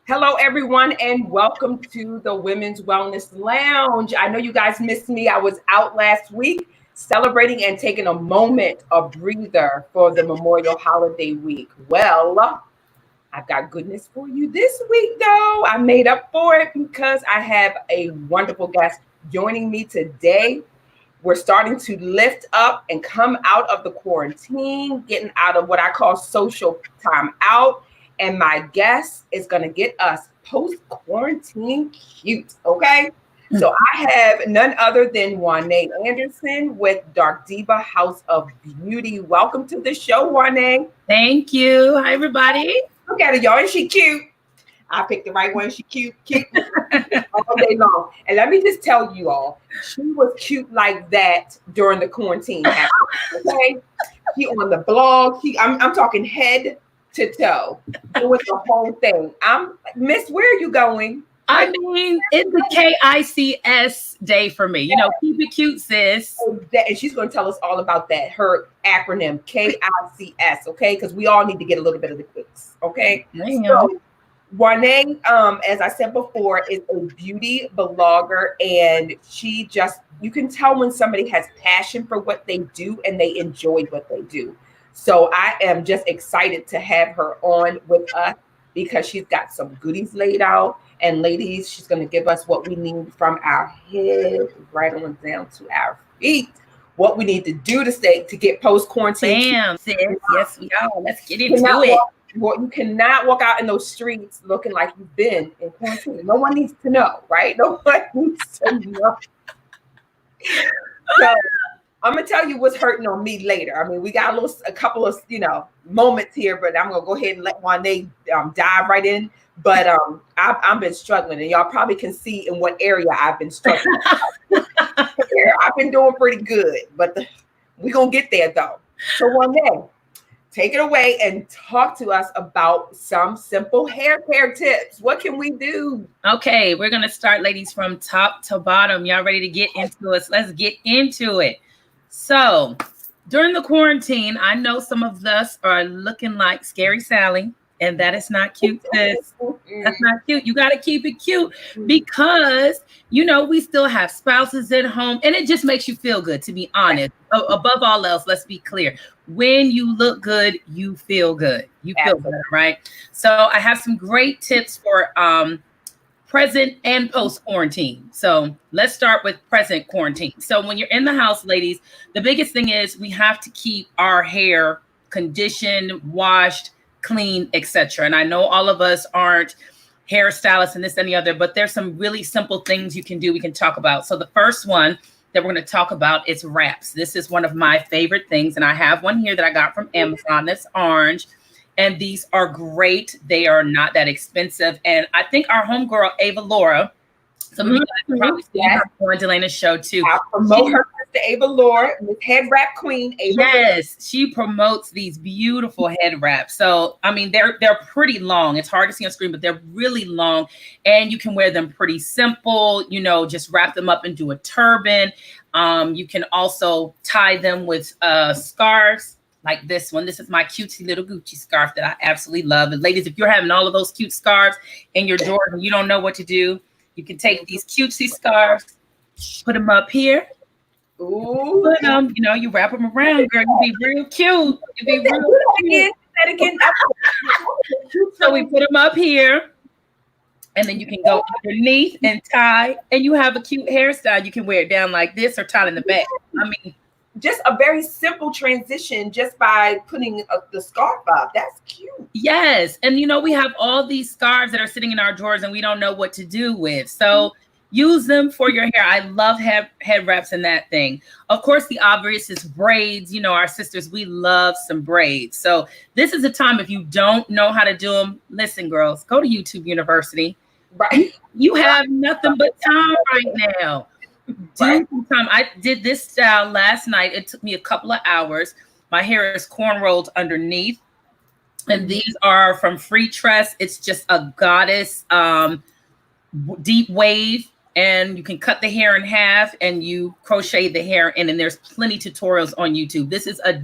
Hello, everyone, and welcome to the Women's Wellness Lounge. I know you guys missed me. I was out last week celebrating and taking a moment, a breather for the Memorial Holiday Week. Well, I've got goodness for you this week, though. I made up for it because I have a wonderful guest joining me today. We're starting to lift up and come out of the quarantine, getting out of what I call social time out. And my guest is going to get us post-quarantine cute, okay? So I have none other than Wannae Anderson with Dark Diva House of Beauty. Welcome to the show, Wannae. Thank you. Hi, everybody. Look at her, y'all. Isn't she cute? I picked the right one. She cute all day long. And let me just tell you all, she was cute like that during the quarantine. Okay? She on the blog. I'm talking head to toe, doing the whole thing. Miss, where are you going? I mean, it's the KICS day for me. You know, keep it cute, sis. And she's going to tell us all about that. Her acronym, KICS, okay? Because we all need to get a little bit of the quicks, okay? So, Wannae, as I said before, is a beauty blogger, and you can tell when somebody has passion for what they do and they enjoy what they do. So I am just excited to have her on with us because she's got some goodies laid out. And ladies, she's going to give us what we need from our head right on down to our feet. What we need to do to get post-quarantine. Bam, sis. Yes, we are. Let's get into it. You cannot walk out in those streets looking like you've been in quarantine. No one needs to know, right? No one needs to know. So I'm gonna tell you what's hurting on me later. I mean, we got a couple of moments here, but I'm gonna go ahead and let Wannae dive right in. But I've been struggling, and y'all probably can see in what area I've been struggling. I've been doing pretty good, but we're gonna get there though. So Wannae, take it away and talk to us about some simple hair care tips. What can we do? Okay, we're gonna start, ladies, from top to bottom. Y'all ready to get into it? Let's get into it. So during the quarantine, I know some of us are looking like Scary Sally, and that is not cute, sis. That's not cute. You got to keep it cute because, we still have spouses at home, and it just makes you feel good, to be honest. Above all else, let's be clear. When you look good, you feel good. You feel good, right? So I have some great tips for present and post quarantine. So let's start with present quarantine. So when you're in the house, ladies, the biggest thing is we have to keep our hair conditioned, washed, clean, etc. And I know all of us aren't hairstylists and this and the other, but there's some really simple things you can do. We can talk about. So the first one that we're going to talk about is wraps. This is one of my favorite things, and I have one here that I got from Amazon that's orange. And these are great. They are not that expensive. And I think our homegirl, Ava Laura, some of you guys probably seen her on Delena's show too. I'll promote her to Ava Laura, Miss Head Wrap Queen. Yes, she promotes these beautiful head wraps. So, I mean, they're pretty long. It's hard to see on screen, but they're really long. And you can wear them pretty simple, just wrap them up and do a turban. You can also tie them with scarves. Like this one. This is my cutesy little Gucci scarf that I absolutely love. And ladies, if you're having all of those cute scarves in your drawer and you don't know what to do, you can take these cutesy scarves, put them up here. Ooh. Put them, you wrap them around, girl. You be real cute. You be real cute. Again. So we put them up here, and then you can go underneath and tie, and you have a cute hairstyle. You can wear it down like this or tie it in the back. I mean, just a very simple transition just by putting the scarf up. That's cute. Yes. And, we have all these scarves that are sitting in our drawers and we don't know what to do with. So use them for your hair. I love head wraps and that thing. Of course, the obvious is braids. Our sisters, we love some braids. So this is a time if you don't know how to do them, listen, girls, go to YouTube University. Right. You have nothing but time right now. I did this style last night. It took me a couple of hours. My hair is cornrowed underneath. And these are from Free Tress. It's just a goddess deep wave. And you can cut the hair in half and you crochet the hair in. And there's plenty tutorials on YouTube. This is a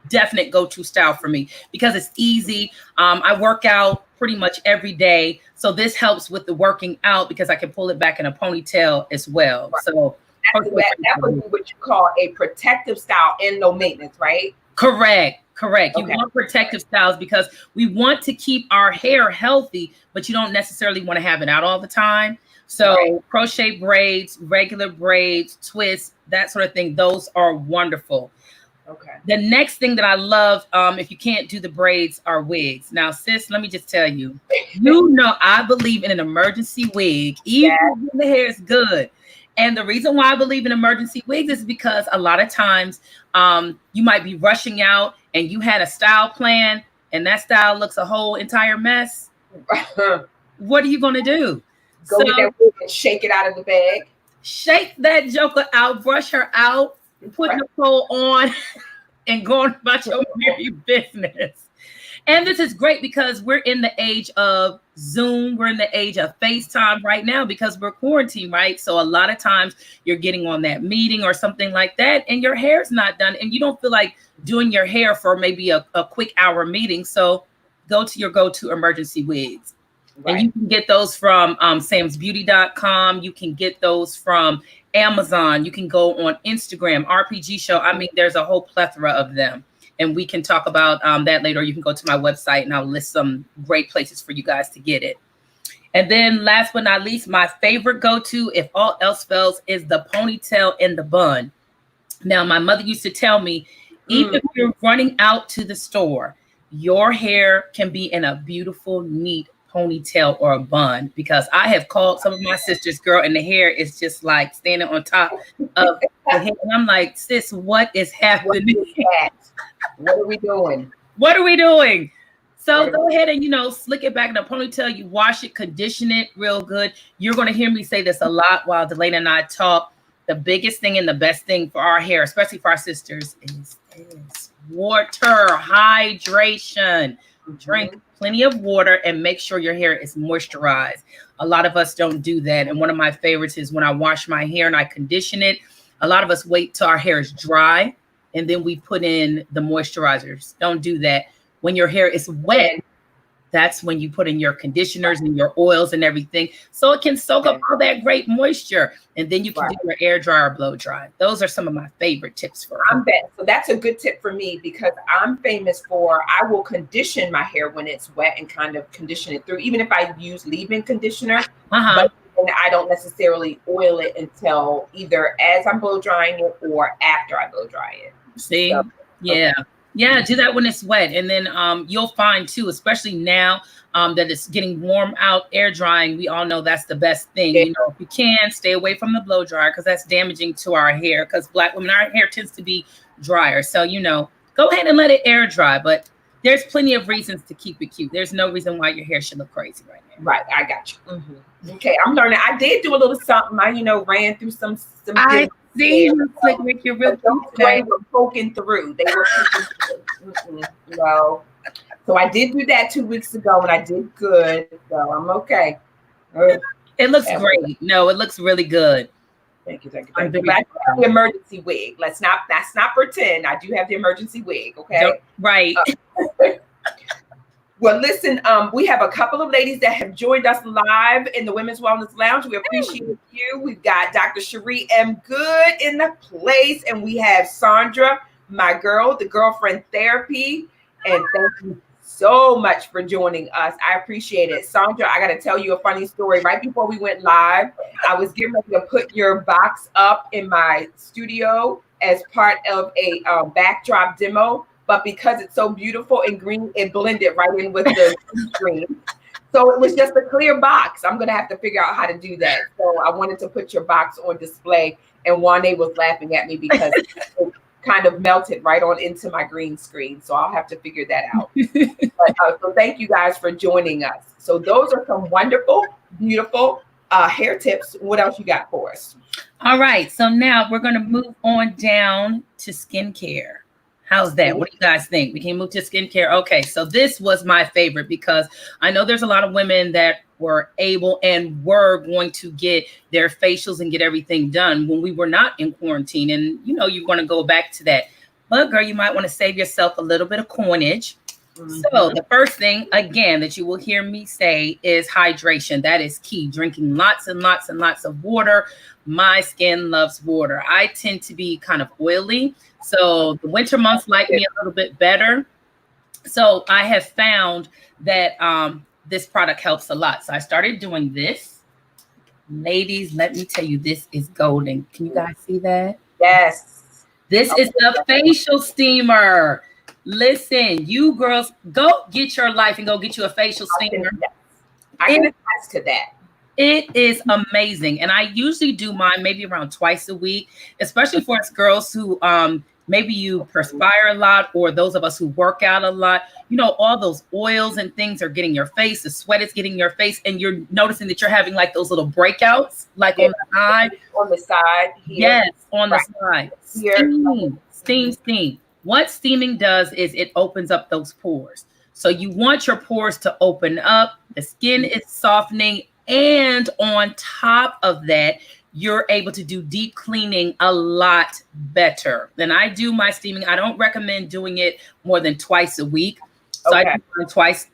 definite go-to style for me because it's easy. I work out pretty much every day. So this helps with the working out because I can pull it back in a ponytail as well. Right. So that would be what you call a protective style and no maintenance, right? Correct. Okay. You want protective styles because we want to keep our hair healthy, but you don't necessarily want to have it out all the time. So crochet braids, regular braids, twists, that sort of thing, those are wonderful. Okay. The next thing that I love, if you can't do the braids, are wigs. Now, sis, let me just tell you, I believe in an emergency wig, even when the hair is good. And the reason why I believe in emergency wigs is because a lot of times you might be rushing out and you had a style plan and that style looks a whole entire mess. What are you going to do? Go get that wig and shake it out of the bag. Shake that joker out, brush her out, put Nicole on, and go on about your merry business. And this is great because we're in the age of Zoom. We're in the age of FaceTime right now because we're quarantined, right? So a lot of times you're getting on that meeting or something like that and your hair's not done and you don't feel like doing your hair for maybe a quick hour meeting. So go to your go-to emergency wigs. Right. And you can get those from samsbeauty.com. You can get those from Amazon. You can go on Instagram, RPG Show. I mean, there's a whole plethora of them. And we can talk about that later. You can go to my website and I'll list some great places for you guys to get it. And then last but not least, my favorite go-to, if all else fails, is the ponytail in the bun. Now, my mother used to tell me, even if you're running out to the store, your hair can be in a beautiful, neat ponytail or a bun, because I have called some of my sisters, girl, and the hair is just like standing on top of the head. And I'm like, sis, what is happening? What are we doing? What are we doing? So go ahead and, slick it back in a ponytail. You wash it, condition it real good. You're going to hear me say this a lot while Delana and I talk. The biggest thing and the best thing for our hair, especially for our sisters, is water, hydration. Drink plenty of water and make sure your hair is moisturized. A lot of us don't do that. And one of my favorites is when I wash my hair and I condition it. A lot of us wait till our hair is dry and then we put in the moisturizers. Don't do that. When your hair is wet, that's when you put in your conditioners and your oils and everything, so it can soak up all that great moisture. And then you can do your air dry or blow dry. Those are some of my favorite tips for her. So that's a good tip for me, because I'm famous for, I will condition my hair when it's wet and kind of condition it through, even if I use leave-in conditioner. But I don't necessarily oil it until either as I'm blow drying it or after I blow dry it. See? So, yeah, do that when it's wet. And then you'll find too, especially now that it's getting warm out, air drying, we all know that's the best thing. If you can, stay away from the blow dryer because that's damaging to our hair, because Black women, our hair tends to be drier. So, go ahead and let it air dry. But there's plenty of reasons to keep it cute. There's no reason why your hair should look crazy right now. Right, I got you. Okay, I'm learning. I did do a little something. I, ran through some I see you with your real they were poking through. They were poking through. So I did do that 2 weeks ago and I did good. So I'm okay. It looks great. No, it looks really good. Thank you. But I do have the emergency wig. Let's not pretend. I do have the emergency wig. Okay. Right. Well, listen, we have a couple of ladies that have joined us live in the Women's Wellness Lounge. We appreciate you. We've got Dr. Cherie M. Good in the place, and we have Sandra, my girl, the Girlfriend Therapy. And thank you so much for joining us. I appreciate it. Sandra, I got to tell you a funny story. Right before we went live, I was getting ready to put your box up in my studio as part of a backdrop demo. But because it's so beautiful and green, it blended right in with the screen. So it was just a clear box. I'm going to have to figure out how to do that. So I wanted to put your box on display. And Wannae was laughing at me because it kind of melted right on into my green screen. So I'll have to figure that out. But, so thank you guys for joining us. So those are some wonderful, beautiful hair tips. What else you got for us? All right. So now we're going to move on down to skincare. How's that? What do you guys think? We can move to skincare. Okay, so this was my favorite because I know there's a lot of women that were able and were going to get their facials and get everything done when we were not in quarantine. And, you're going to go back to that. But, girl, you might want to save yourself a little bit of coinage. So the first thing, again, that you will hear me say is hydration. That is key. Drinking lots and lots and lots of water. My skin loves water. I tend to be kind of oily. So the winter months like me a little bit better. So I have found that this product helps a lot. So I started doing this. Ladies, let me tell you, this is golden. Can you guys see that? Yes. This is the facial steamer. Listen, you girls, go get your life and go get you a facial steamer. I can attest to that. It is amazing. And I usually do mine maybe around twice a week, especially for us girls who maybe you perspire a lot, or those of us who work out a lot. You know, all those oils and things are getting your face, the sweat is getting your face, and you're noticing that you're having like those little breakouts, like on the side. On the side. Here. Yes, on the side. Steam, steam, steam. What steaming does is it opens up those pores. So you want your pores to open up, the skin is softening, and on top of that, you're able to do deep cleaning a lot better. Than I do my steaming. I don't recommend doing it more than twice a week. So I do it twice,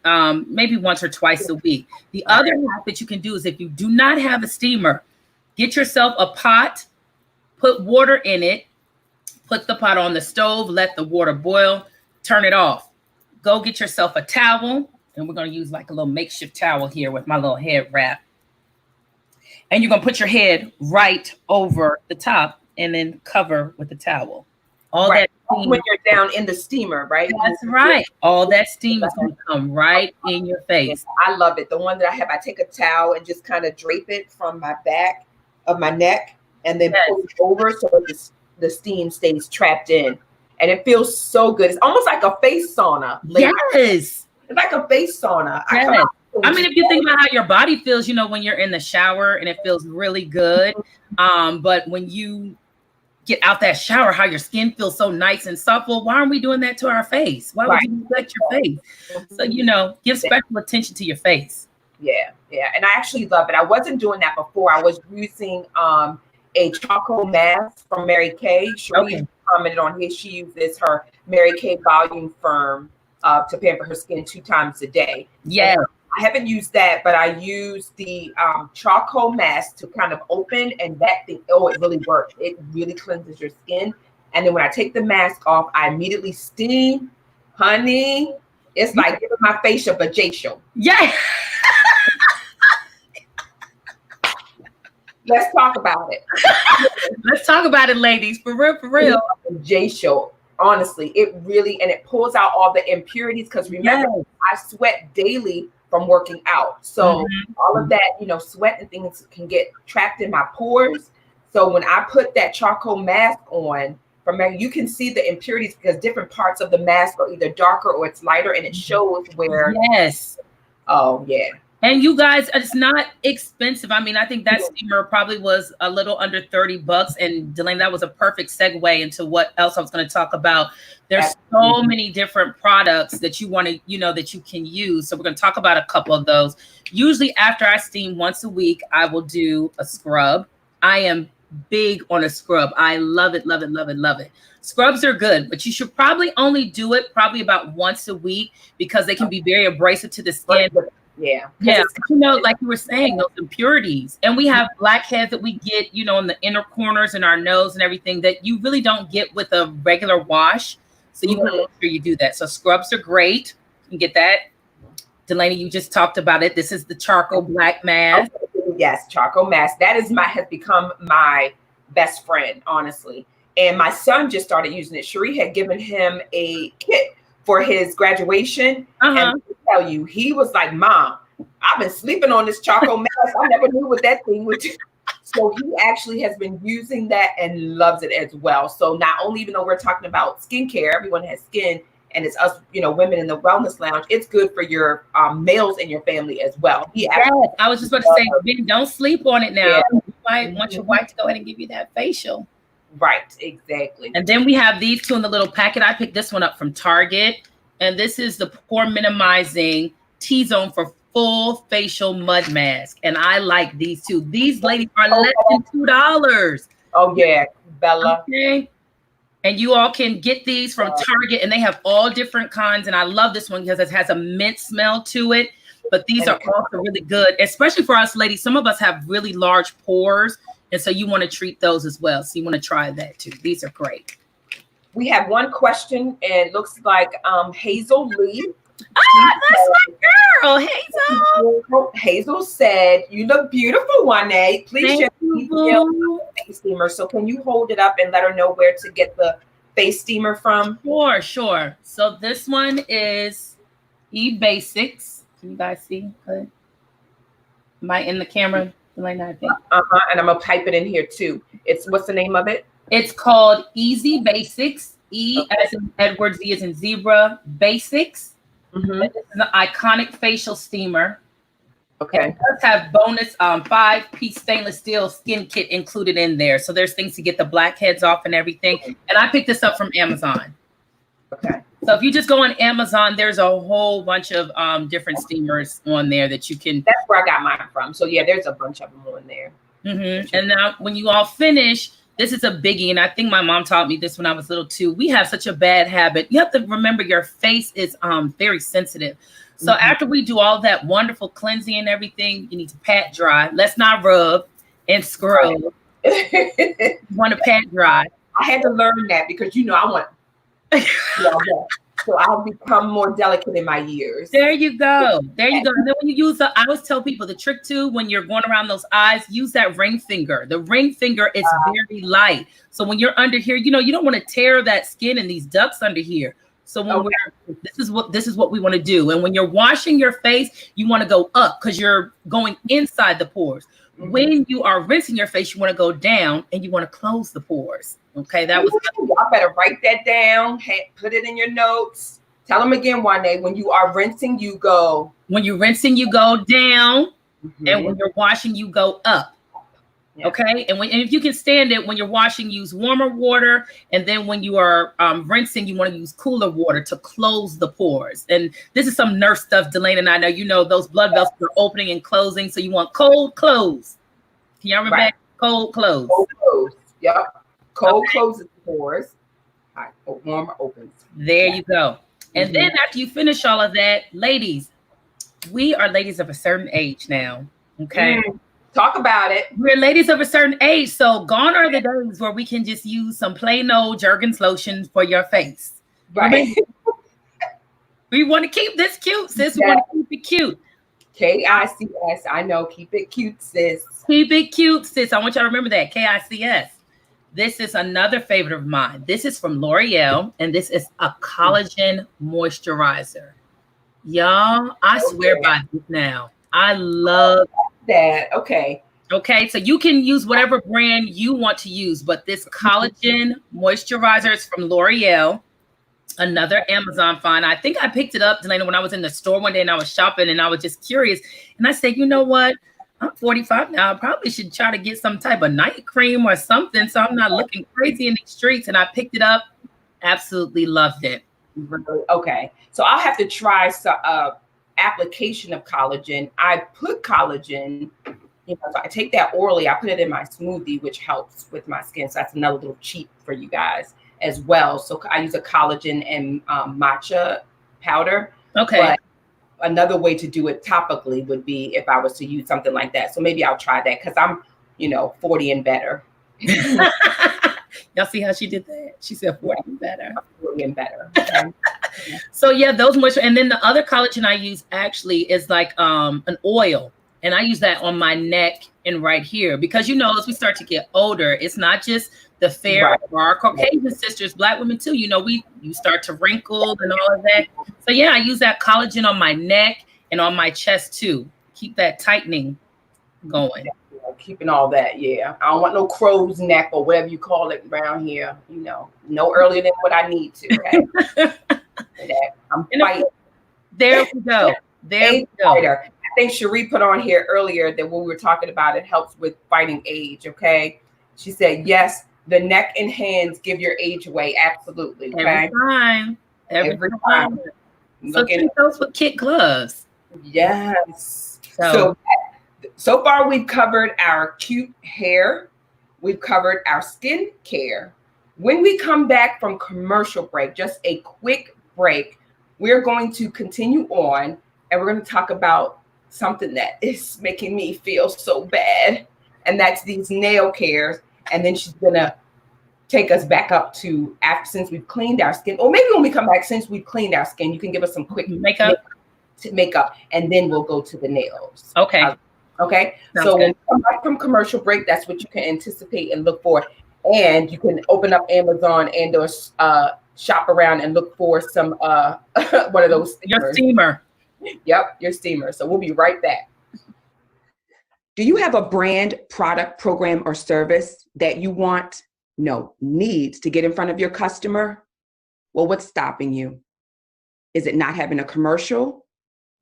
maybe once or twice a week. The other hack that you can do is if you do not have a steamer, get yourself a pot, put water in it, put the pot on the stove, let the water boil, turn it off. Go get yourself a towel, and we're going to use like a little makeshift towel here with my little head wrap. And you're going to put your head right over the top and then cover with the towel. All that steam, when you're down in the steamer, right? That's right. All that steam is going to come right in your face. I love it. The one that I have, I take a towel and just kind of drape it from my back of my neck and then pull it over so the steam stays trapped in. And it feels so good. It's almost like a face sauna. Yes. It's like a face sauna. Yes. I mean, if you think about how your body feels, you know, when you're in the shower and it feels really good. But when you get out that shower, how your skin feels so nice and soft. Well, why aren't we doing that to our face? Why would you neglect your face? So, you know, give special attention to your face. Yeah. And I actually love it. I wasn't doing that before. I was using a charcoal mask from Mary Kay. She commented on here. She uses her Mary Kay volume firm to pamper her skin 2 times a day. Yeah. I haven't used that, but I use the charcoal mask to kind of open, and that thing, it really works. It really cleanses your skin. And then when I take the mask off, I immediately steam. Honey, it's like giving my face a vacation. Yeah. Let's talk about it. Let's talk about it, ladies. For real. J-Show. Honestly, it really, and it pulls out all the impurities, because remember, I sweat daily from working out. So all of that, you know, sweat and things can get trapped in my pores. So when I put that charcoal mask on, you can see the impurities, because different parts of the mask are either darker or it's lighter, and it shows where. Yes. Oh, yeah. And you guys, it's not expensive. I mean, I think that steamer probably was a little under $30. And Delaney, that was a perfect segue into what else I was going to talk about. There's so many different products that you want to, you know, that you can use. So we're going to talk about a couple of those. Usually after I steam once a week, I will do a scrub. I am big on a scrub. I love it, love it, love it, love it. Scrubs are good, but you should probably only do it probably about once a week, because they can be very abrasive to the skin. Yeah. You know, like you were saying, those impurities. And we have blackheads that we get, you know, in the inner corners and our nose and everything that you really don't get with a regular wash. So you want to make sure you do that. So scrubs are great. You can get that. Delaney, you just talked about it. This is the charcoal black mask. Yes, charcoal mask. That is has become my best friend, honestly. And my son just started using it. Cherie had given him a kit for his graduation. And I tell you, he was like, Mom, I've been sleeping on this charcoal mask. I never knew what that thing would do. So he actually has been using that and loves it as well. So not only, even though we're talking about skincare, everyone has skin, and it's us, you know, women in the wellness lounge, it's good for your males in your family as well. I was just about to say, Ben, don't sleep on it now. You might want your wife to go ahead and give you that facial. Right, exactly. And then we have these two in the little packet. I picked this one up from Target. And this is the pore minimizing T-zone for full facial mud mask. And I like these two. These ladies are less than $2. Oh, yeah, Bella. Okay. And you all can get these from Target, and they have all different kinds. And I love this one because it has a mint smell to it. But these are also really good, especially for us ladies. Some of us have really large pores, and so you want to treat those as well. So you want to try that too. These are great. We have one question, and it looks like Hazel Lee. Ah, that's my girl, Hazel. Hazel said, "You look beautiful, Wannae. Please share the face steamer." So can you hold it up and let her know where to get the face steamer from? Sure. So this one is E-Basics. Can you guys see? Good. Am I in the camera? Like that, I think. And I'm gonna pipe it in here too. It's what's the name of it? It's called Easy Basics. E as in Edward, Z as in zebra. Basics. This is an iconic facial steamer. Okay. It does have bonus 5-piece stainless steel skin kit included in there. So there's things to get the blackheads off and everything. And I picked this up from Amazon. Okay. So if you just go on Amazon, there's a whole bunch of different steamers on there that you can. That's where I got mine from. So yeah, there's a bunch of them on there. And now when you all finish, this is a biggie. And I think my mom taught me this when I was little too. We have such a bad habit. You have to remember your face is very sensitive. So after we do all that wonderful cleansing and everything, you need to pat dry. Let's not rub and scrub. You want to pat dry. I had to learn that because I want. So I'll become more delicate in my years. There you go. And then when you use I always tell people the trick too, when you're going around those eyes, use that ring finger. The ring finger is very light. So when you're under here, you don't want to tear that skin and these ducts under here. So when this is what we want to do. And when you're washing your face, you want to go up because you're going inside the pores. When you are rinsing your face, you want to go down and you want to close the pores. Okay, that was. Y'all better write that down. Put it in your notes. Tell them again, Wannae. When you are rinsing, you go. When you're rinsing, you go down, and when you're washing, you go up. Yeah. Okay, and if you can stand it, when you're washing, use warmer water, and then when you are rinsing, you want to use cooler water to close the pores. And this is some nurse stuff, Delane, and I know those blood vessels are opening and closing, so you want cold close. Can y'all remember that? Cold close. Cold close. Yep. Cold closes the pores. Warmer opens. There you go. And then after you finish all of that, ladies, we are ladies of a certain age now. Okay. Talk about it. We're ladies of a certain age. So gone are the days where we can just use some plain old Jergens lotion for your face. Right. We want to keep this cute, sis. We want to keep it cute. KICS. I know. Keep it cute, sis. Keep it cute, sis. I want y'all to remember that. KICS. This is another favorite of mine. This is from L'Oreal, and this is a collagen moisturizer. Y'all, I swear by this now. I love that. Okay, so you can use whatever brand you want to use, but this collagen moisturizer is from L'Oreal, another Amazon find. I think I picked it up, Delana, when I was in the store one day and I was shopping and I was just curious. And I said, you know what? I'm 45 now. I probably should try to get some type of night cream or something so I'm not looking crazy in the streets. And I picked it up. Absolutely loved it. Okay. So I'll have to try some application of collagen. I put collagen, so I take that orally. I put it in my smoothie, which helps with my skin. So that's another little cheat for you guys as well. So I use a collagen and matcha powder. Okay. But another way to do it topically would be if I was to use something like that. So maybe I'll try that because I'm, 40 and better. Y'all see how she did that? She said 40 and better. 40 and better. Okay. So yeah, those moisture. And then the other collagen I use actually is like an oil. And I use that on my neck and right here because, as we start to get older, it's not just the fair or our Caucasian sisters, Black women too, you start to wrinkle and all of that. So yeah, I use that collagen on my neck and on my chest too. Keep that tightening going. Keeping all that, yeah. I don't want no crow's neck or whatever you call it around here, no earlier than what I need to. Right? I'm fighting. There we go. There we go. I think Cherie put on here earlier that when we were talking about it helps with fighting age, okay? She said, yes, the neck and hands give your age away. Absolutely. Okay? Every time. So treat those with kid gloves. Yes. So far we've covered our cute hair. We've covered our skin care. When we come back from commercial break, just a quick break, we're going to continue on and we're going to talk about something that is making me feel so bad. And that's these nail cares. And then she's going to take us back up to after, since we've cleaned our skin, or maybe when we come back, since we've cleaned our skin, you can give us some quick makeup, and then we'll go to the nails. Okay. Okay. Sounds so good. when we come back from commercial break, that's what you can anticipate and look for. And you can open up Amazon and or shop around and look for some one of those steamers. Your steamer. Yep, your steamer. So we'll be right back. Do you have a brand, product, program, or service that you needs to get in front of your customer? Well, what's stopping you? Is it not having a commercial?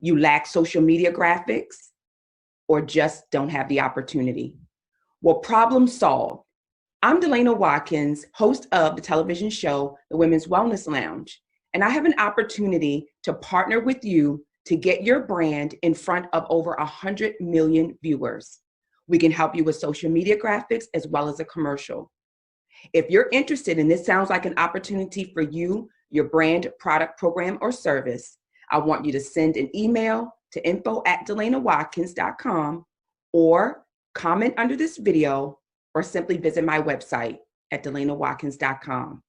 You lack social media graphics? Or just don't have the opportunity? Well, problem solved. I'm Delana Watkins, host of the television show, The Women's Wellness Lounge, and I have an opportunity to partner with you to get your brand in front of over 100 million viewers. We can help you with social media graphics as well as a commercial. If you're interested and this sounds like an opportunity for you, your brand, product, program, or service, I want you to send an email to info@DelanaWatkins.com or comment under this video or simply visit my website at DelanaWatkins.com.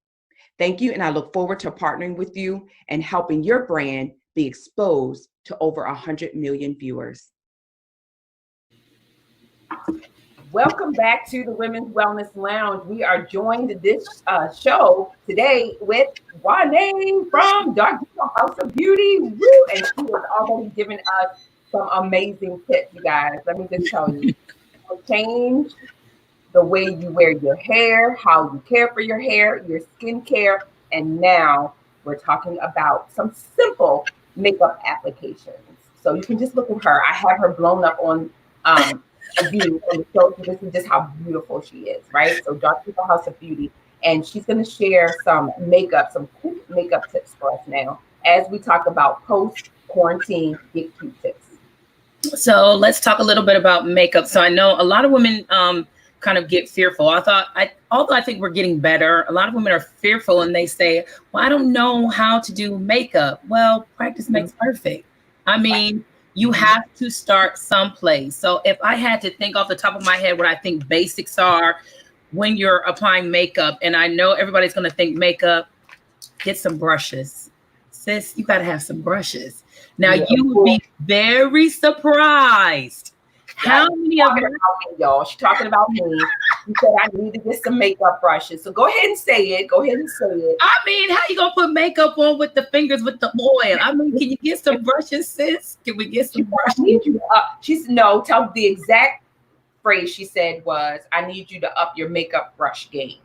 Thank you, and I look forward to partnering with you and helping your brand be exposed to over 100 million viewers. Welcome back to the Women's Wellness Lounge. We are joined this show today with Wannae from Dark House of Beauty. Woo! And she has already given us some amazing tips, you guys. Let me just tell you. Change the way you wear your hair, how you care for your hair, your skincare, and now we're talking about some simple makeup applications. So you can just look at her. I have her blown up on a view and show you this is just how beautiful she is, right? So Dark People House of Beauty, and she's going to share some makeup, some quick makeup tips for us now as we talk about post-quarantine get cute tips. So let's talk a little bit about makeup. So I know a lot of women kind of get fearful. Although I think we're getting better, a lot of women are fearful and they say, well, I don't know how to do makeup. Well, practice makes perfect. I mean, you have to start someplace. So if I had to think off the top of my head what I think basics are when you're applying makeup, and I know everybody's going to think makeup, get some brushes. Sis, you got to have some brushes. Now, you would be very surprised how many of y'all. She's talking about me. You said I need to get some makeup brushes. So go ahead and say it. Go ahead and say it. I mean, how you gonna put makeup on with the fingers with the oil? I mean, can you get some brushes, sis? Can we get some brushes? Tell the exact phrase she said was, I need you to up your makeup brush game.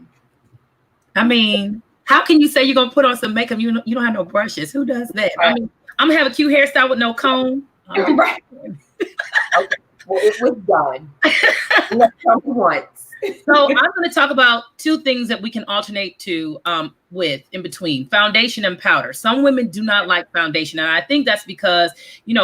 I mean, how can you say you're gonna put on some makeup? You don't have no brushes. Who does that? I mean, I'm gonna have a cute hairstyle with no comb. Right. Okay. Well, it was done. Let's talk once. So I'm going to talk about two things that we can alternate to with in between foundation and powder. Some women do not like foundation. And I think that's because,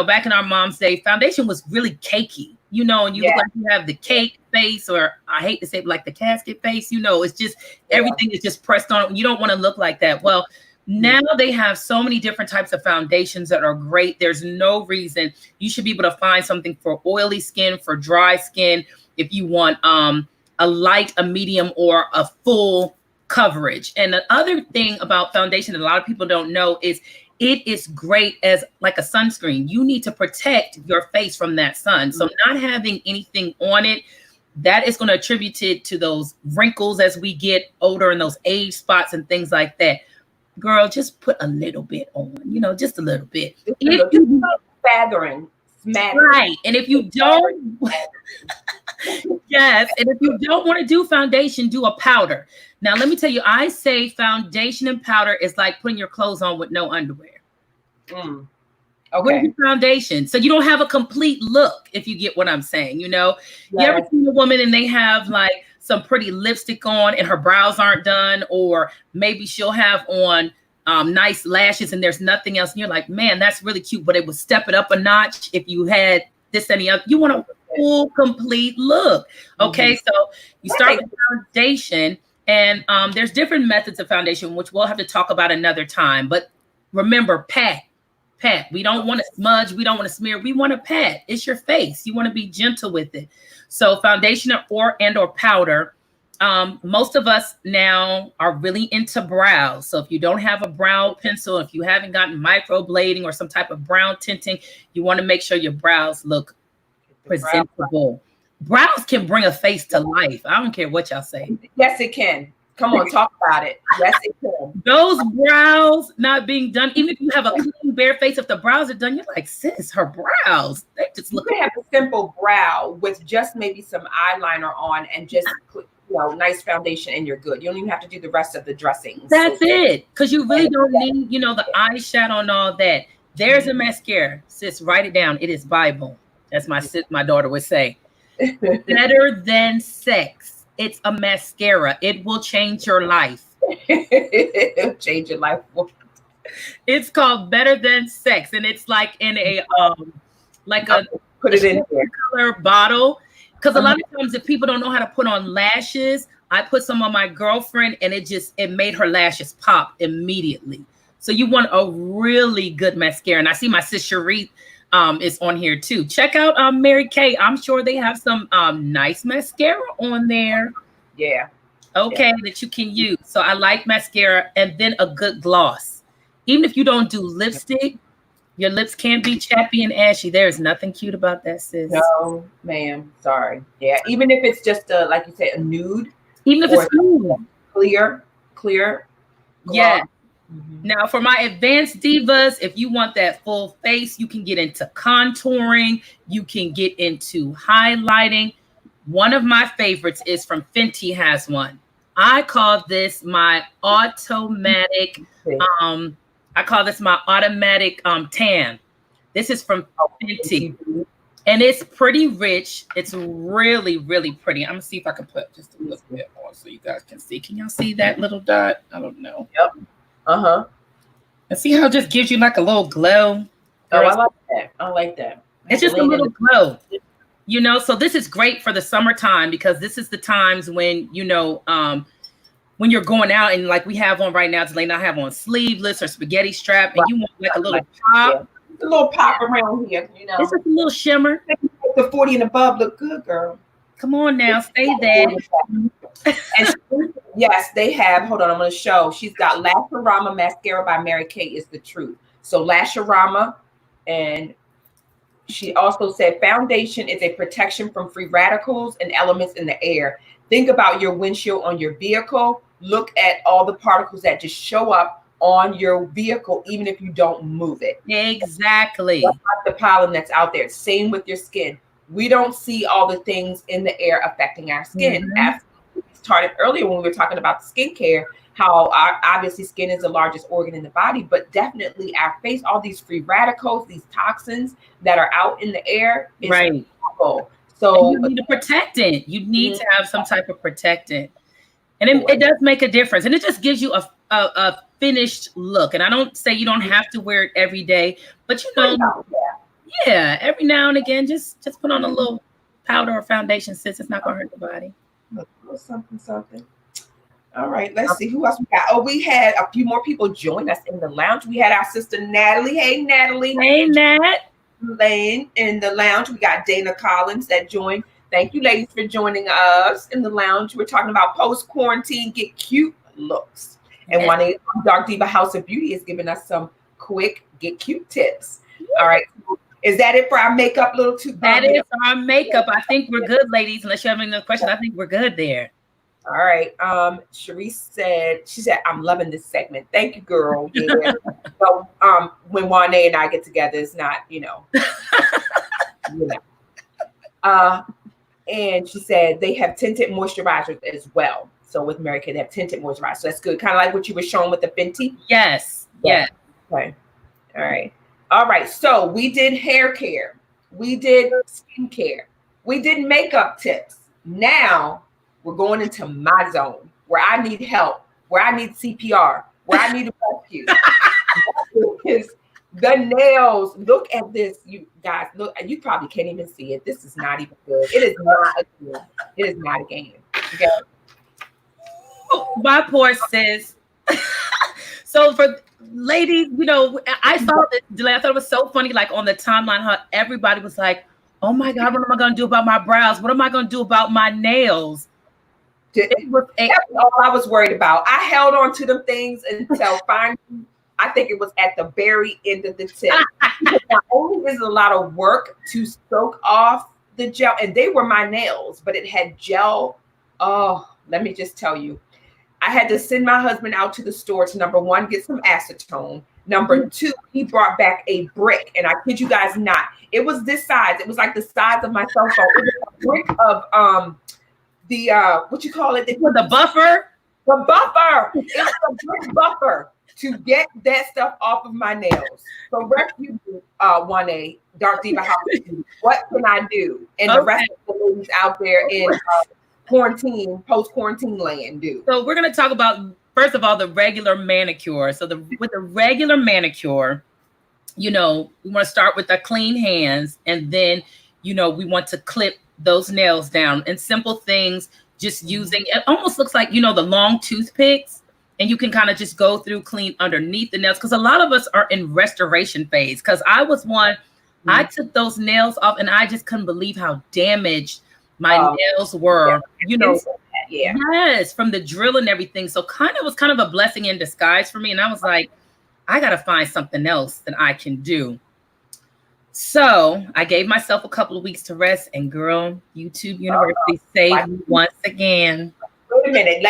back in our mom's day, foundation was really cakey, and you look like you have the cake face, or I hate to say it, like the casket face, it's just everything is just pressed on. You don't want to look like that. Well, now they have so many different types of foundations that are great. There's no reason you should be able to find something for oily skin, for dry skin, if you want a light, a medium, or a full coverage. And the other thing about foundation that a lot of people don't know is it is great as like a sunscreen. You need to protect your face from that sun. So not having anything on it, that is going to attribute it to those wrinkles as we get older and those age spots and things like that. Girl, just put a little bit on, just a little bit. Smattering. Right. And if you don't, yes. And if you don't want to do foundation, do a powder. Now, let me tell you, I say foundation and powder is like putting your clothes on with no underwear. Okay. Foundation. So you don't have a complete look, if you get what I'm saying, You ever seen a woman and they have like some pretty lipstick on and her brows aren't done, or maybe she'll have on nice lashes and there's nothing else. And you're like, man, that's really cute, but it would step it up a notch if you had this and the other. You want a full, complete look. Okay, so you start with foundation, And there's different methods of foundation, which we'll have to talk about another time. But remember, pat. We don't want to smudge. We don't want to smear. We want to pat. It's your face. You want to be gentle with it. So foundation or powder. Most of us now are really into brows. So if you don't have a brow pencil, if you haven't gotten microblading or some type of brow tinting, you want to make sure your brows look presentable. Brows can bring a face to life. I don't care what y'all say. Yes, it can. Come on, talk about it. Yes, it can. Those brows not being done, even if you have a clean, bare face, if the brows are done, you're like, sis, her brows, they just look. You can have a simple brow with just maybe some eyeliner on and just nice foundation, and you're good. You don't even have to do the rest of the dressing. That's it, because you really don't need, the eyeshadow and all that. There's a mascara, sis. Write it down. It is Bible. That's my daughter would say. Better than sex. It's a mascara. It will change your life. It'll change your life. It's called Better Than Sex, and it's like in a put it in color bottle. Because a lot of times, if people don't know how to put on lashes, I put some on my girlfriend, and it made her lashes pop immediately. So you want a really good mascara, and I see my sis Cherie is on here too. Check out Mary Kay. I'm sure they have some nice mascara on there. Yeah. Okay, that you can use. So I like mascara, and then a good gloss. Even if you don't do lipstick, your lips can be chappy and ashy. There's nothing cute about that, sis. No, ma'am. Sorry. Yeah. Even if it's just like you said, a nude. Even if it's nude. Clear. Yeah. Now, for my advanced divas, if you want that full face, you can get into contouring. You can get into highlighting. One of my favorites is from Fenty has one. I call this my automatic. Tan. This is from Fenty, and it's pretty rich. It's really, really pretty. I'm gonna see if I can put just a little bit on so you guys can see. Can y'all see that little dot? I don't know. Yep. And see how it just gives you like a little glow. Oh, I like that. It's just a little glow. So this is great for the summertime because this is the times when when you're going out and like we have on right now, Delana, I have on sleeveless or spaghetti strap, and you want like a little pop. A little pop around here, It's just a little shimmer. The 40 and above look good, girl. Come on now, stay there. And yes, they have. Hold on, I'm going to show. She's got Lasherama mascara by Mary Kay is the truth. So Lasherama, and she also said foundation is a protection from free radicals and elements in the air. Think about your windshield on your vehicle. Look at all the particles that just show up on your vehicle, even if you don't move it. Exactly. That's like the pollen that's out there. Same with your skin. We don't see all the things in the air affecting our skin. As we started earlier when we were talking about skincare, how obviously skin is the largest organ in the body, but definitely our face, all these free radicals, these toxins that are out in the air is harmful. So you need a protectant. You need to have some type of protectant. And it does make a difference. And it just gives you a finished look. And I don't say you don't have to wear it every day, but every now and again, just put on a little powder or foundation, sis. It's not going to hurt the body. Something. All right, let's see who else we got. Oh, we had a few more people join us in the lounge. We had our sister Natalie. Hey, Natalie. Hey, Nat. Laying in the lounge. We got Dana Collins that joined. Thank you, ladies, for joining us in the lounge. We're talking about post-quarantine get cute looks. And Wannae Dark Diva House of Beauty is giving us some quick get cute tips. All right. Is that it for our makeup, little too? That is our makeup. I think we're good, ladies. Unless you have any other questions, I think we're good there. All right. Cherie said, I'm loving this segment. Thank you, girl. Yeah. So when Wannae and I get together, it's not, and she said they have tinted moisturizers as well. So with Mary Kay, they have tinted moisturizer. So that's good. Kind of like what you were showing with the Fenty. Yes. Yeah. Okay. All right. So we did hair care. We did skincare. We did makeup tips. Now we're going into my zone where I need help, where I need CPR, where I need a rescue. Because the nails, look at this, you guys. Look, you probably can't even see it. This is not even good. It is not a game. It is not a game. Okay. My poor sis. So for ladies, I saw this delay. I thought it was so funny. Like on the timeline, how everybody was like, "Oh my God, what am I going to do about my brows? What am I going to do about my nails?" That's all I was worried about. I held on to them things until finally, I think it was at the very end of the tip. Not only is it a lot of work to soak off the gel, and they were my nails, but it had gel. Oh, let me just tell you. I had to send my husband out to the store to, number one, get some acetone. Number two, he brought back a brick. And I kid you guys not, it was this size. It was like the size of my cell phone. It was a brick of the what you call it? The buffer? The buffer. It was a brick buffer to get that stuff off of my nails. So rescue Wannae, Dark Diva House. What can I do? And the rest of the ladies out there in post-quarantine land do. So we're going to talk about, first of all, the regular manicure. So with the regular manicure, we want to start with the clean hands, and then, we want to clip those nails down. And simple things, just using, it almost looks like, the long toothpicks, and you can kind of just go through, clean underneath the nails. Because a lot of us are in restoration phase. Because I was one, I took those nails off, and I just couldn't believe how damaged my nails were, yes, from the drill and everything. So it was kind of a blessing in disguise for me. And I was like, I got to find something else that I can do. So I gave myself a couple of weeks to rest, and girl, YouTube University saved me once again. Wait a minute.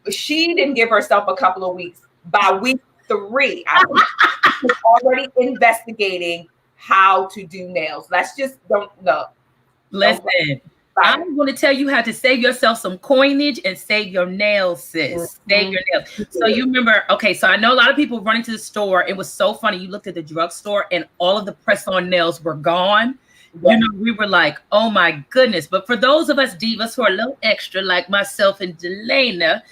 She didn't give herself a couple of weeks. By week 3, I was already investigating how to do nails. Let's just don't know. Listen. I'm going to tell you how to save yourself some coinage and save your nails, sis. Save your nails. So you remember, so I know a lot of people running to the store. It was so funny. You looked at the drugstore and all of the press-on nails were gone. Yeah. We were like, oh my goodness. But for those of us divas who are a little extra, like myself and Delana,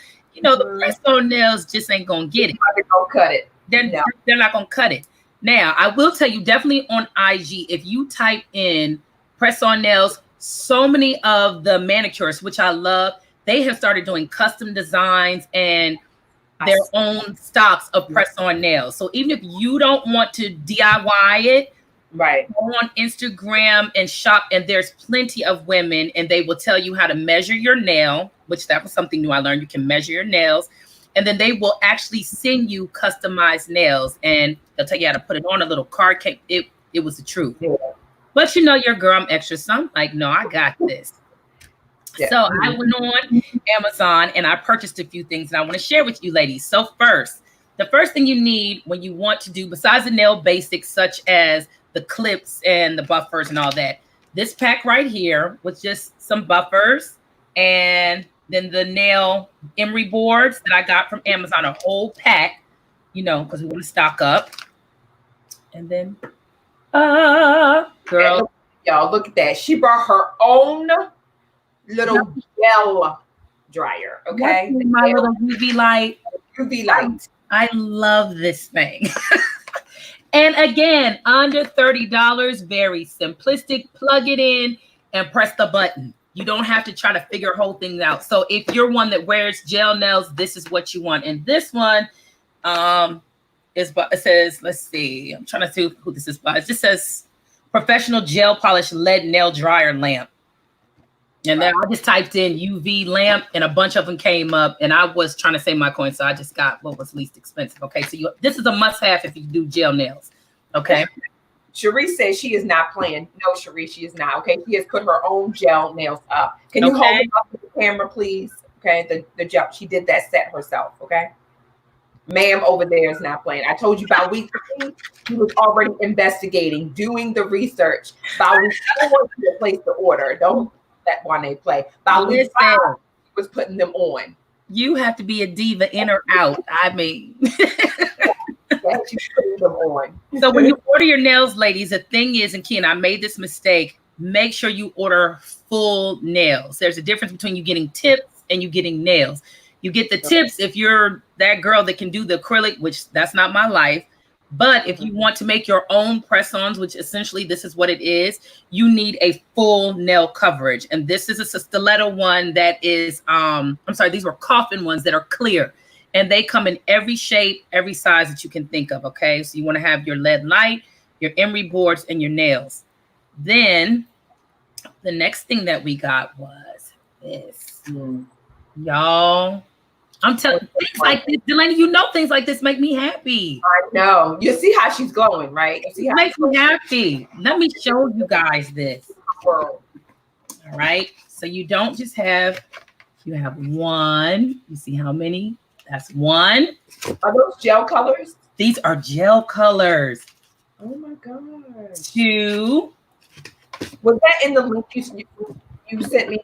the press-on nails just ain't going to get it. They're going to cut it. They're not going to cut it. Now, I will tell you, definitely on IG, if you type in press-on nails, so many of the manicurists, which I love, they have started doing custom designs and their own stocks of press-on nails. So even if you don't want to DIY it, right, go on Instagram and shop, and there's plenty of women, and they will tell you how to measure your nail, which that was something new I learned. You can measure your nails, and then they will actually send you customized nails, and they'll tell you how to put it on. A little card came. It was the truth. Yeah. But your girl, I'm extra. So I'm like, no, I got this. Yeah. So I went on Amazon and I purchased a few things, and I want to share with you ladies. So the first thing you need when you want to do, besides the nail basics, such as the clips and the buffers and all that, this pack right here with just some buffers, and then the nail emery boards that I got from Amazon, a whole pack, because we want to stock up. And then girl, y'all, look at that. She brought her own little gel dryer. Okay, my little UV light. UV light. I love this thing. And again, under $30, very simplistic. Plug it in and press the button. You don't have to try to figure a whole thing out. So if you're one that wears gel nails, this is what you want. And this one, it says, let's see, I'm trying to see who this is by. It just says professional gel polish lead nail dryer lamp. And then I just typed in UV lamp and a bunch of them came up, and I was trying to save my coin. So I just got what was least expensive. Okay. So this is a must have if you do gel nails. Okay. Cherie says she is not playing. No, Cherie, she is not. Okay. She has put her own gel nails up. Can you hold it up to the camera, please? Okay. The gel, she did that set herself. Okay. Ma'am over there is not playing. I told you about week 3, she was already investigating, doing the research. By week 4, she placed the order. Don't let Wannae play. By week 5, she was putting them on. You have to be a diva in or out. I mean, she's putting them on. So when you order your nails, ladies, the thing is, and Ken, I made this mistake. Make sure you order full nails. There's a difference between you getting tips and you getting nails. You get the tips if you're that girl that can do the acrylic, which that's not my life. But if you want to make your own press-ons, which essentially this is what it is, you need a full nail coverage. And this is a stiletto one that is, I'm sorry, these were coffin ones that are clear. And they come in every shape, every size that you can think of, okay? So you want to have your lead light, your emery boards, and your nails. Then the next thing that we got was this. Y'all, I'm telling you, things like this, Delaney, you know things like this make me happy. I know. You see how she's glowing, right? You see how it makes me happy. Let me show you guys this. All right. So you don't just have, you have one. You see how many? That's one. Are those gel colors? These are gel colors. Oh my God. Two. Was that in the link you sent me?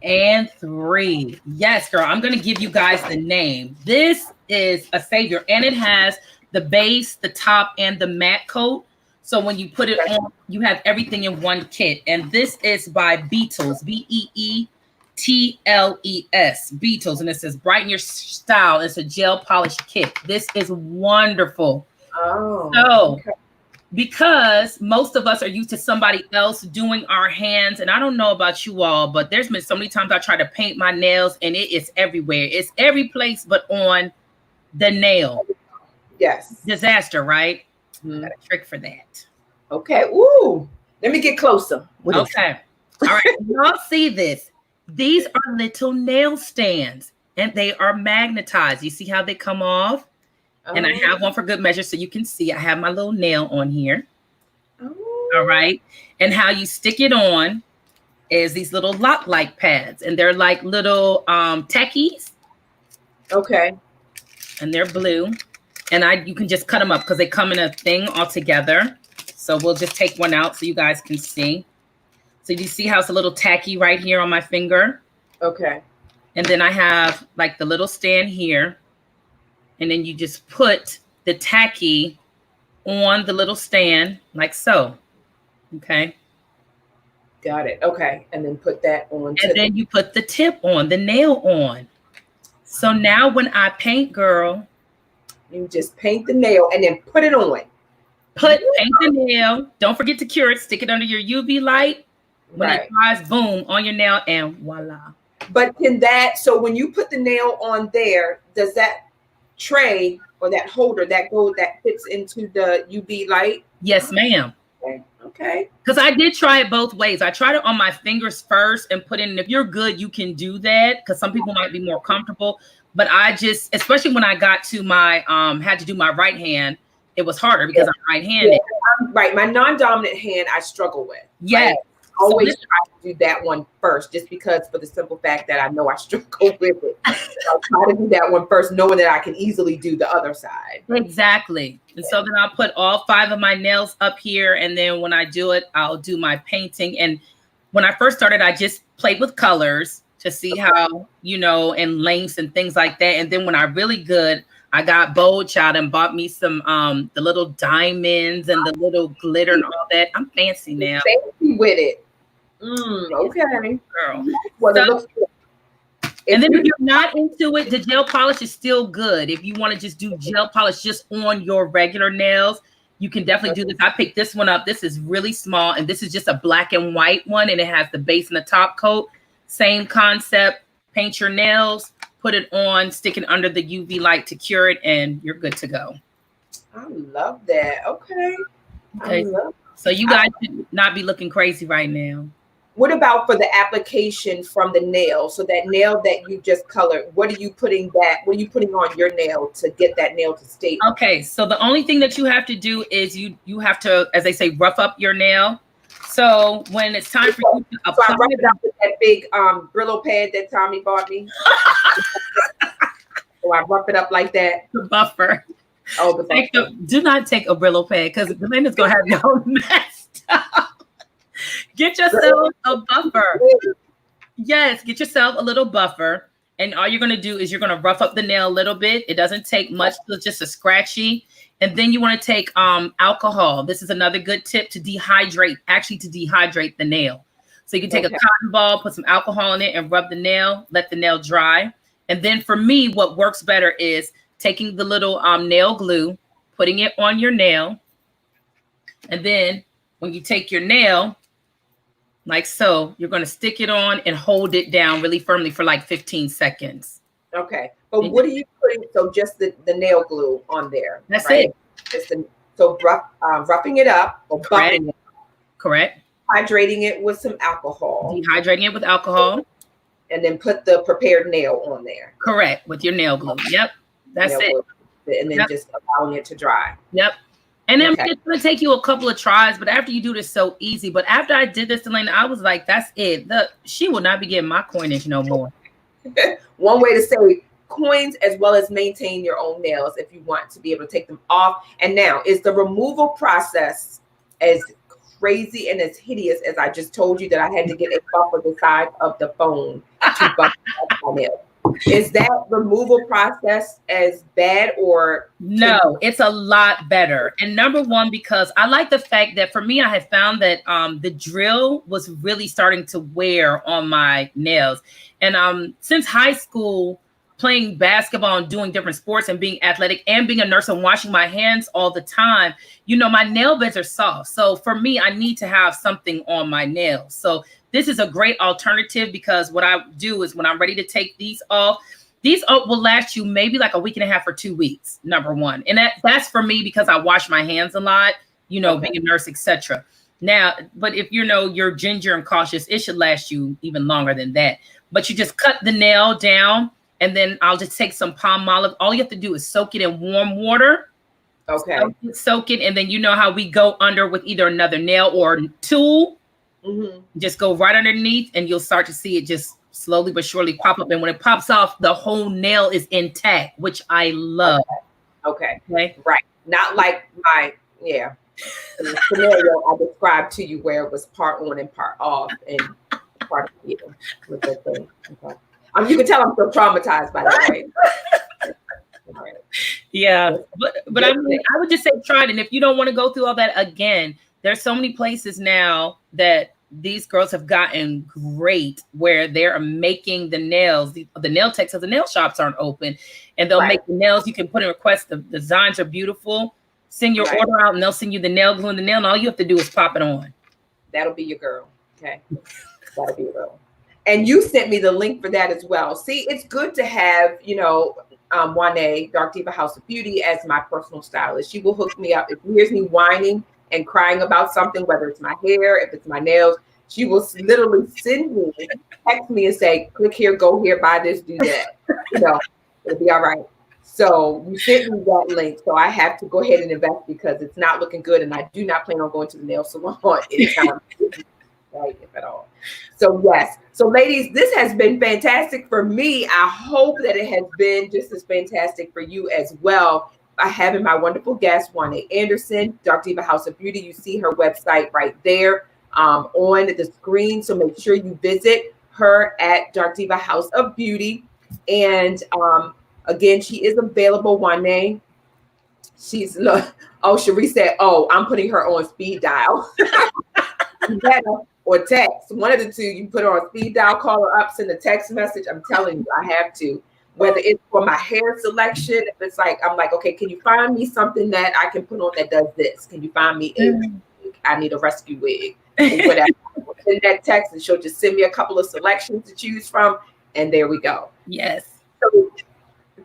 And three. Yes, girl. I'm going to give you guys the name. This is a savior, and it has the base, the top, and the matte coat. So when you put it on, you have everything in one kit. And this is by Beetles, B-E-E-T-L-E-S, Beetles. And it says brighten your style. It's a gel polish kit. This is wonderful. Oh, so okay. Because most of us are used to somebody else doing our hands. And I don't know about you all, but there's been so many times I try to paint my nails and it is everywhere. It's every place but on the nail. Yes. Disaster, right? Got a trick for that. Okay. Ooh. Let me get closer. Okay. All right. Y'all see this? These are little nail stands and they are magnetized. You see how they come off? And I have one for good measure so you can see. I have my little nail on here. All right. And how you stick it on is these little lock-like pads. And they're like little tackies. Okay. And they're blue. And you can just cut them up because they come in a thing all together. So we'll just take one out so you guys can see. So you see how it's a little tacky right here on my finger? Okay. And then I have like the little stand here. And then you just put the tacky on the little stand like so. Okay. Got it. Okay. And then put that on. And then you put the tip on, the nail on. So now when I paint, girl. You just paint the nail and then put it on. Paint the nail. Don't forget to cure it. Stick it under your UV light. When it dries, boom, on your nail and voila. But so when you put the nail on there, does that tray or that holder that fits into the UV light? Yes, ma'am. Okay. Because I did try it both ways. I tried it on my fingers first and put in. If you're good, you can do that because some people might be more comfortable. But I just, especially when I got to my had to do my right hand, it was harder because I'm right-handed. Yeah, right. My non-dominant hand, I struggle with. Yes. Right? Always try to do that one first, just because for the simple fact that I know I struggle with it. So I'll try to do that one first, knowing that I can easily do the other side. Exactly. And so then I'll put all 5 of my nails up here. And then when I do it, I'll do my painting. And when I first started, I just played with colors to see how, and lengths and things like that. And then when I'm really good, I got bold child and bought me some the little diamonds and the little glitter and all that. I'm fancy now. Fancy with it. Okay. Girl. Well, it looks good. And then if you're not into it, the gel polish is still good. If you want to just do gel polish just on your regular nails, you can definitely do this. I picked this one up. This is really small, and this is just a black and white one, and it has the base and the top coat. Same concept. Paint your nails, put it on, stick it under the UV light to cure it, and you're good to go. I love that. Okay. So you guys should not be looking crazy right now. What about for the application from the nail? So that nail that you just colored, what are you putting on your nail to get that nail to stay? Okay, so the only thing that you have to do is you have to, as they say, rough up your nail. So when it's time for you to apply, so I rough it up with that big Brillo pad that Tommy bought me. So I rough it up like that. The buffer. Oh, the buffer. Do not take a Brillo pad because Delaney's gonna have you all messed up. Get yourself a buffer. Yes, get yourself a little buffer. And all you're going to do is you're going to rough up the nail a little bit. It doesn't take much. It's just a scratchy. And then you want to take alcohol. This is another good tip to dehydrate the nail. So you can take a cotton ball, put some alcohol in it and rub the nail, let the nail dry. And then for me, what works better is taking the little nail glue, putting it on your nail. And then when you take your nail, like so, you're going to stick it on and hold it down really firmly for like 15 seconds. Okay. But what are you putting? So just the nail glue on there. That's right? it. Just so roughing it up or buffing it. Correct. Hydrating it with some alcohol. Dehydrating it with alcohol. And then put the prepared nail on there. Correct. With your nail glue. Yep. That's it. And then just allowing it to dry. Yep. And then it's going to take you a couple of tries, but after you do this, so easy. But after I did this, Elena, I was like, that's it. She will not be getting my coinage no more. One way to save coins as well as maintain your own nails if you want to be able to take them off. And now, is the removal process as crazy and as hideous as I just told you that I had to get a buffer the size of the phone to buffer my nails? Is that removal process as bad or no? It's a lot better. And number one, because I like the fact that for me, I had found that the drill was really starting to wear on my nails. And since high school, playing basketball and doing different sports and being athletic and being a nurse and washing my hands all the time, you know, my nail beds are soft. So for me, I need to have something on my nails. So this is a great alternative because what I do is when I'm ready to take these off will last you maybe like a week and a half or 2 weeks, number one. And that's for me because I wash my hands a lot, you know, being a nurse, etc. Now, but if you know you're ginger and cautious, it should last you even longer than that. But you just cut the nail down and then I'll just take some palm olive. All you have to do is soak it in warm water. Okay. Soak it. And then you know how we go under with either another nail or tool. Mm-hmm. Just go right underneath and you'll start to see it just slowly but surely pop up. And when it pops off, the whole nail is intact, which I love. Okay. Right. Not like the scenario I described to you where it was part on and part off and part of you with that thing. Okay. You can tell I'm so traumatized by that, right? Yeah, but I mean, I would just say try it. And if you don't want to go through all that again, there's so many places now that these girls have gotten great where they're making the nails, the nail techs of the nail shops aren't open, and they'll make the nails. You can put in requests. The designs are beautiful. Send your order out, and they'll send you the nail glue and the nail, and all you have to do is pop it on. That'll be your girl. Okay, that'll be your girl. And you sent me the link for that as well. See, it's good to have, you know, Wannae, Dark Diva House of Beauty, as my personal stylist. She will hook me up. If she hears me whining and crying about something, whether it's my hair, if it's my nails, she will literally text me and say, click here, go here, buy this, do that. You know, it'll be all right. So you sent me that link. So I have to go ahead and invest because it's not looking good. And I do not plan on going to the nail salon anytime. Right, if at all. So yes. So ladies, this has been fantastic for me. I hope that it has been just as fantastic for you as well. I have in my wonderful guest, Wannae Anderson, Dark Diva House of Beauty. You see her website right there on the screen. So make sure you visit her at Dark Diva House of Beauty. And again, she is available, Wannae. She's Cherie said, I'm putting her on speed dial. Or text, one of the two. You put her on speed dial, call her up, send a text message. I'm telling you, I have to. Whether it's for my hair selection, if it's like, I'm like, okay, can you find me something that I can put on that does this? Can you find me a wig? I need a rescue wig. Or whatever. Send that text and she'll just send me a couple of selections to choose from. And there we go. Yes. So,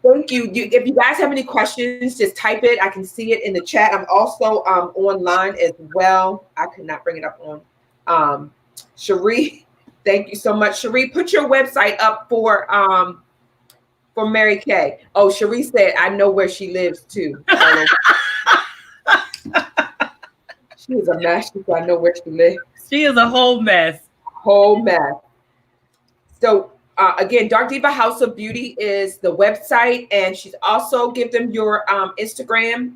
thank you. If you guys have any questions, just type it. I can see it in the chat. I'm also online as well. I could not bring it up on. Cherie, thank you so much. Cherie, put your website up for Mary Kay. Cherie said, I know where she lives too. She is a mess. She said, I know where she lives. She is a whole mess. So again, Dark Diva House of Beauty is the website, and she's also give them your Instagram.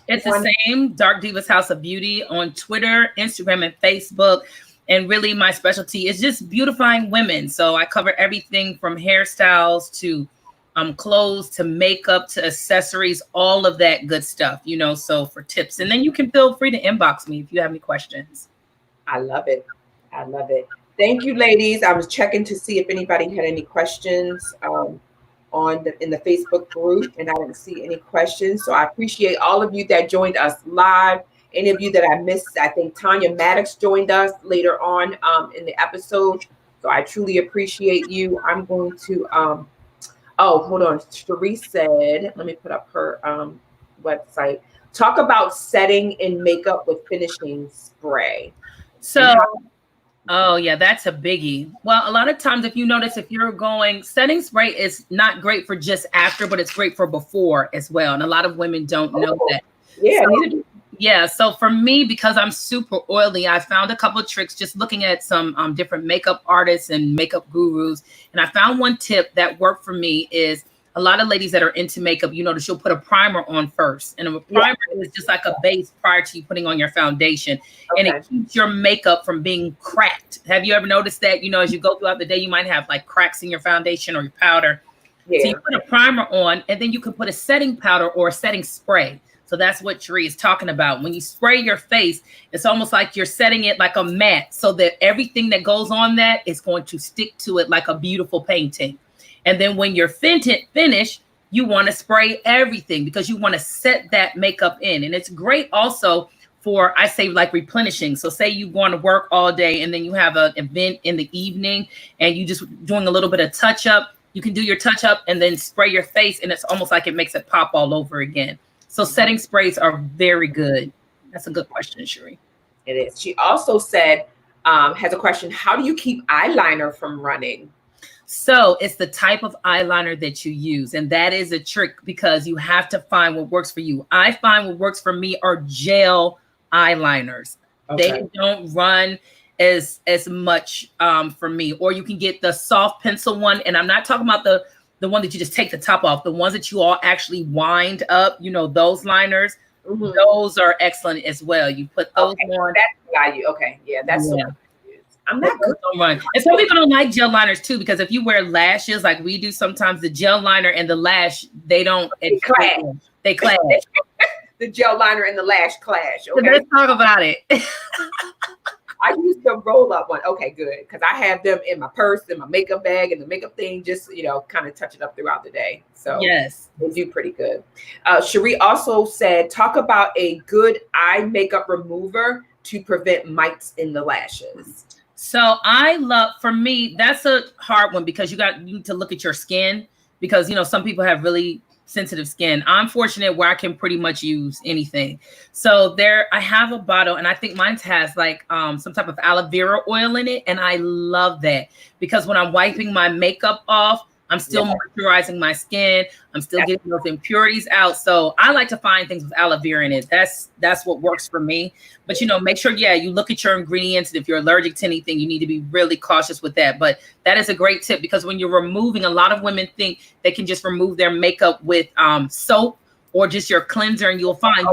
It's the same, Dark Divas House of Beauty on Twitter, Instagram, and Facebook. And really my specialty is just beautifying women. So I cover everything from hairstyles to clothes to makeup to accessories, all of that good stuff, you know, so for tips. And then you can feel free to inbox me if you have any questions. I love it. Thank you, ladies. I was checking to see if anybody had any questions. in the Facebook group, and I didn't see any questions. So I appreciate all of you that joined us live. Any of you that I missed, I think Tanya Maddox joined us later on in the episode. So I truly appreciate you. I'm going to, oh, hold on. Cherie said, let me put up her website. Talk about setting in makeup with finishing spray. So, oh yeah, that's a biggie. Well, a lot of times if you notice, if you're going, setting spray is not great for just after, but it's great for before as well. And a lot of women don't know that. Yeah. So, yeah. So for me, because I'm super oily, I found a couple of tricks just looking at some different makeup artists and makeup gurus. And I found one tip that worked for me is a lot of ladies that are into makeup, you notice she'll put a primer on first. And a primer is just like a base prior to you putting on your foundation. Okay. And it keeps your makeup from being cracked. Have you ever noticed that, you know, as you go throughout the day, you might have like cracks in your foundation or your powder. Yeah. So you put a primer on, and then you can put a setting powder or a setting spray. So that's what Cherie is talking about. When you spray your face, it's almost like you're setting it like a mat so that everything that goes on that is going to stick to it like a beautiful painting. And then when you're finished, you want to spray everything because you want to set that makeup in. And it's great also for, I say, like replenishing. So say you're going to work all day and then you have an event in the evening and you just doing a little bit of touch up. You can do your touch up and then spray your face, and it's almost like it makes it pop all over again. So setting sprays are very good. That's a good question, Cherie. It is. She also said, has a question. How do you keep eyeliner from running? So it's the type of eyeliner that you use. And that is a trick because you have to find what works for you. I find what works for me are gel eyeliners. Okay. They don't run as much for me. Or you can get the soft pencil one. And I'm not talking about the one that you just take the top off. The ones that you all actually wind up, you know, those liners. Mm-hmm. Those are excellent as well. You put those on. That's value. Okay. Yeah, that's so I'm not good on run. And some people don't like gel liners too, because if you wear lashes like we do sometimes, the gel liner and the lash, they clash. They clash. The gel liner and the lash clash. Okay. So let's talk about it. I use the roll up one. Okay, good. Because I have them in my purse, in my makeup bag, and the makeup thing, just, you know, kind of touch it up throughout the day. So yes, they do pretty good. Cherie also said, talk about a good eye makeup remover to prevent mites in the lashes. So for me, that's a hard one because you need to look at your skin because, you know, some people have really sensitive skin. I'm fortunate where I can pretty much use anything. So I have a bottle, and I think mine has like some type of aloe vera oil in it. And I love that because when I'm wiping my makeup off, I'm still moisturizing my skin. I'm still getting those impurities out. So I like to find things with aloe vera in it. That's what works for me. But, you know, make sure, you look at your ingredients. And if you're allergic to anything, you need to be really cautious with that. But that is a great tip because when you're removing, a lot of women think they can just remove their makeup with soap or just your cleanser. And you'll find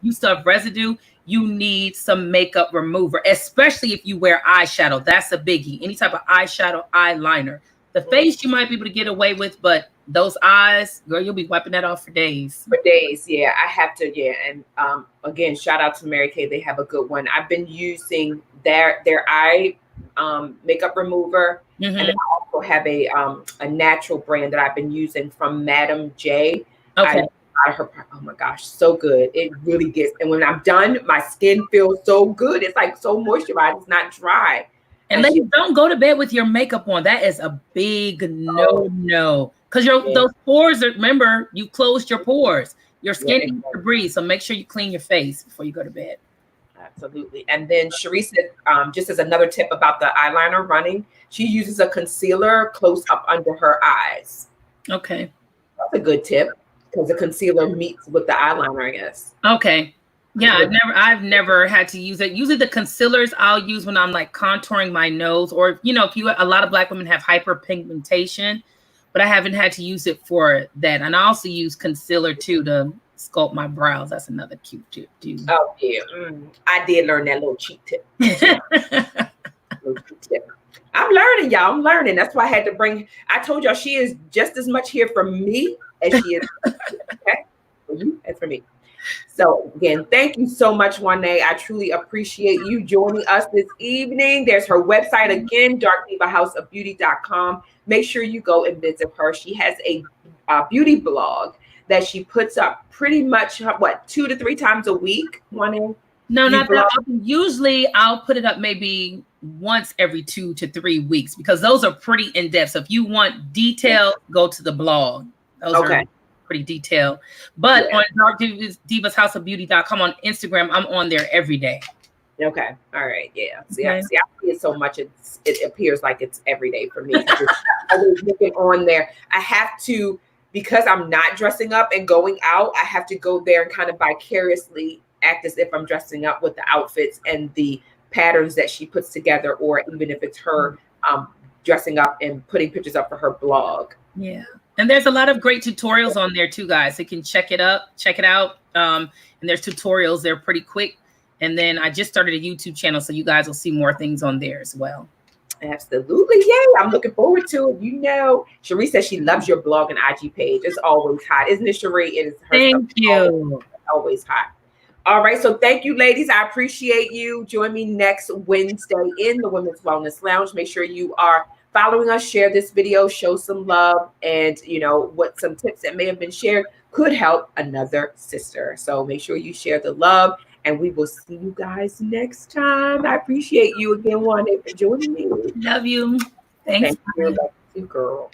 you still have residue. You need some makeup remover, especially if you wear eyeshadow. That's a biggie. Any type of eyeshadow, eyeliner. The face you might be able to get away with, but those eyes, girl, you'll be wiping that off for days. For days, yeah. I have to, yeah. And again, shout out to Mary Kay. They have a good one. I've been using their eye makeup remover, and I also have a natural brand that I've been using from Madam J. Okay. Oh my gosh, so good. It really gets. And when I'm done, my skin feels so good. It's like so moisturized. It's not dry. And ladies, don't go to bed with your makeup on. That is a big no. Because those pores, remember, you closed your pores. Your skin needs to breathe. So make sure you clean your face before you go to bed. Absolutely. And then Cherie said, just as another tip about the eyeliner running, she uses a concealer close up under her eyes. Okay. That's a good tip because the concealer meets with the eyeliner, I guess. Okay. Yeah, I've never had to use it. Usually the concealers I'll use when I'm like contouring my nose, or, you know, a lot of Black women have hyperpigmentation, but I haven't had to use it for that. And I also use concealer too to sculpt my brows. That's another cute tip too. Oh yeah, I did learn that little cheat tip. I'm learning, y'all. I'm learning. That's why I had to bring. I told y'all she is just as much here for me as she is. Okay, for you and for me. So again, thank you so much, Wannae. I truly appreciate you joining us this evening. There's her website again, darkdivahouseofbeauty.com. Make sure you go and visit her. She has a beauty blog that she puts up pretty much, what, 2 to 3 times a week, Wannae? No, not that often. Usually I'll put it up maybe once every 2 to 3 weeks because those are pretty in-depth. So if you want detail, go to the blog. Those are pretty detailed. But on DivasHouseOfBeauty.com on Instagram, I'm on there every day. Okay. All right. Yeah. See, I see it so much. It appears like it's every day for me. I was looking on there. I have to, because I'm not dressing up and going out, I have to go there and kind of vicariously act as if I'm dressing up with the outfits and the patterns that she puts together, or even if it's her dressing up and putting pictures up for her blog. Yeah. And there's a lot of great tutorials on there too, guys. You can check it out. And there's tutorials. They're pretty quick. And then I just started a YouTube channel, so you guys will see more things on there as well. Absolutely. Yay. I'm looking forward to it. You know, Cherie says she loves your blog and IG page. It's always hot. Isn't it, Cherie? It is her Thank you. Always hot. All right. So thank you, ladies. I appreciate you. Join me next Wednesday in the Women's Wellness Lounge. Make sure you are following us, share this video, show some love, and you know what, some tips that may have been shared could help another sister. So make sure you share the love, and we will see you guys next time. I appreciate you again, Wannae, for joining me. Love you. Thanks. Thank you. Love you, girl.